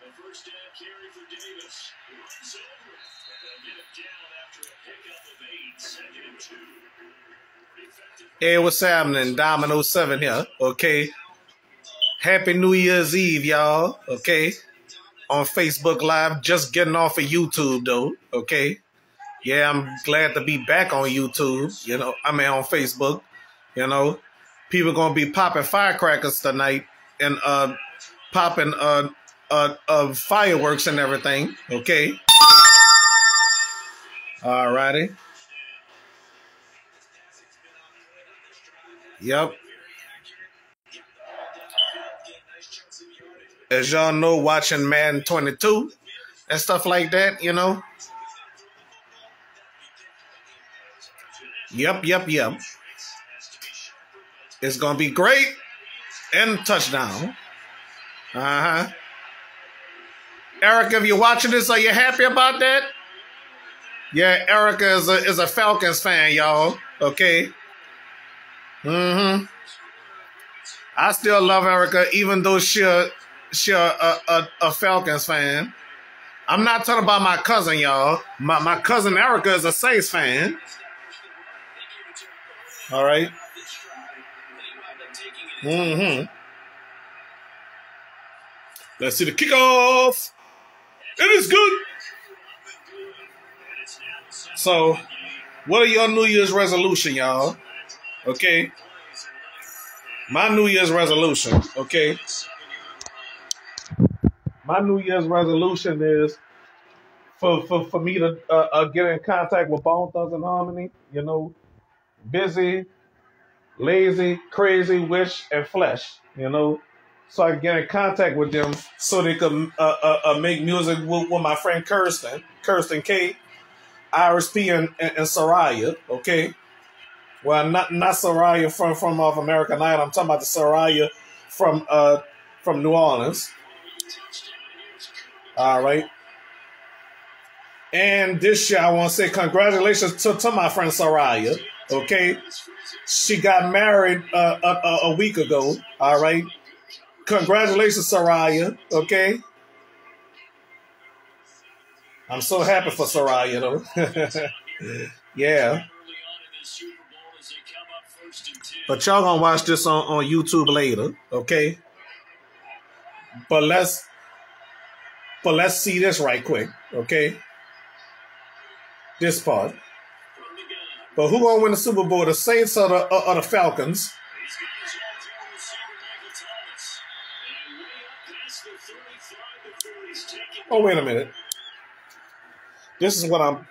The first down carry for Davis. Runs over it. And they'll get him down after a pickup of 8. Second and 2. Hey, what's happening? Dominoes 7 here. Okay. Happy New Year's Eve, y'all. Okay. On Facebook Live. Just getting off of YouTube, though. Okay. Yeah, I'm glad to be back on YouTube. You know, I mean, on Facebook. You know, people gonna be popping firecrackers tonight and popping fireworks and everything. Okay. Alrighty. Yep. As y'all know, watching Madden 22 and stuff like that, you know. Yep. It's going to be great. And touchdown. Erica, if you're watching this, are you happy about that? Yeah, Erica is a Falcons fan, y'all. Okay. I still love Erica, even though she a Falcons fan. I'm not talking about my cousin, y'all. My cousin Erica is a Saints fan. All right. Let's see the kickoff. It is good. So, what are your New Year's resolution, y'all? Okay. My New Year's resolution, okay. My New Year's resolution is for me to get in contact with Bone Thugs and Harmony. You know, busy, lazy, crazy, wish, and flesh. You know, so I can get in contact with them so they can make music with my friend Kirsten K, Iris P, and Soraya. Okay. Well, not Soraya from off American Idol. I'm talking about the Soraya from New Orleans. All right. And this year, I want to say congratulations to my friend Soraya. Okay. She got married a week ago. All right. Congratulations, Soraya. Okay. I'm so happy for Soraya, though. Yeah. But y'all gonna watch this on YouTube later, okay? But let's see this right quick, okay? This part. But who gonna win the Super Bowl? The Saints or the Falcons? Oh, wait a minute. This is what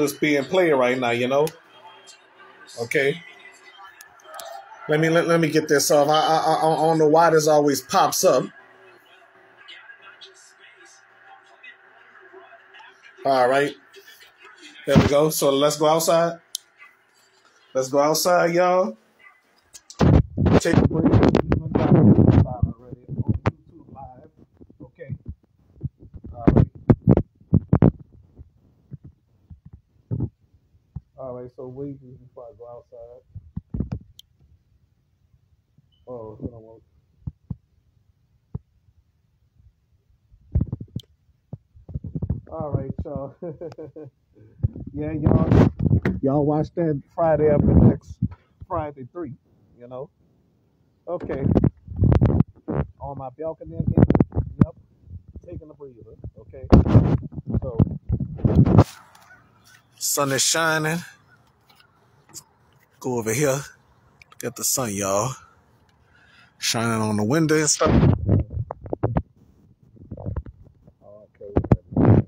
is being played right now, you know? Okay. Let me get this off. I don't know why this always pops up. All right. There we go. So let's go outside. Let's go outside, y'all. Take a break. Already on YouTube Live. Okay. All right. All right. So wait before I go outside. Oh, hold on. All right, y'all. Yeah, y'all watch that Friday up the next Friday 3, you know? Okay. On my balcony again. Yep. Taking a breather. Okay. So, sun is shining. Go over here. Look at the sun, y'all. Shining on the window and stuff. Okay. So I'm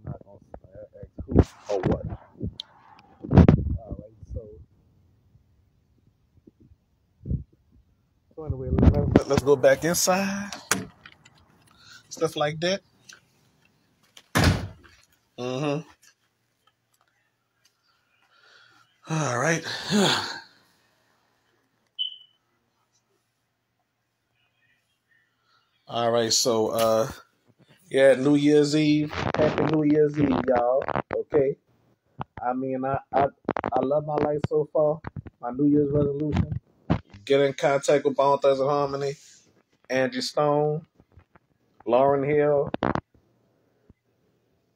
not going to ask who or what. All right. So anyway, let's go back inside. Stuff like that. All right. All right. So, yeah, New Year's Eve. Happy New Year's Eve, y'all. Okay. I mean, I love my life so far. My New Year's resolution: get in contact with Bone Thugs and Harmony, Angie Stone, Lauryn Hill,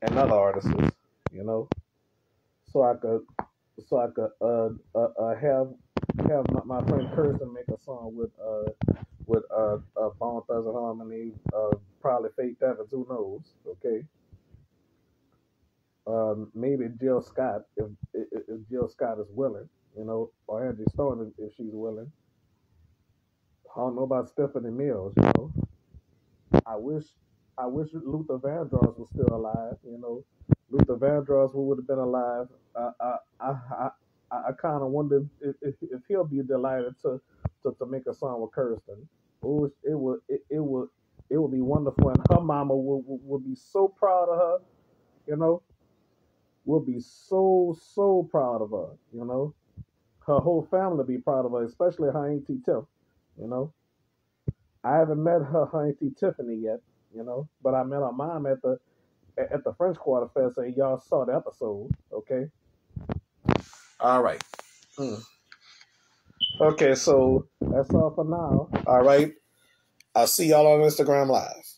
and other artists, you know, so I could have my friend Kirsten make a song with Bone Thugs and Harmony, probably Faith Evans, who knows? Okay, maybe Jill Scott if Jill Scott is willing, you know, or Angie Stone if she's willing. I don't know about Stephanie Mills, you know. I wish Luther Vandross was still alive. You know, Luther Vandross would have been alive. I kind of wonder if he'll be delighted to make a song with Kirsten. It would be wonderful, and her mama would be so proud of her. You know, would be so proud of her. You know, her whole family be proud of her, especially her auntie Tiff. You know. I haven't met her auntie Tiffany yet, you know, but I met her mom at the French Quarter Fest, and y'all saw the episode, okay? All right. Mm. Okay, so that's all for now. All right. I'll see y'all on Instagram Live.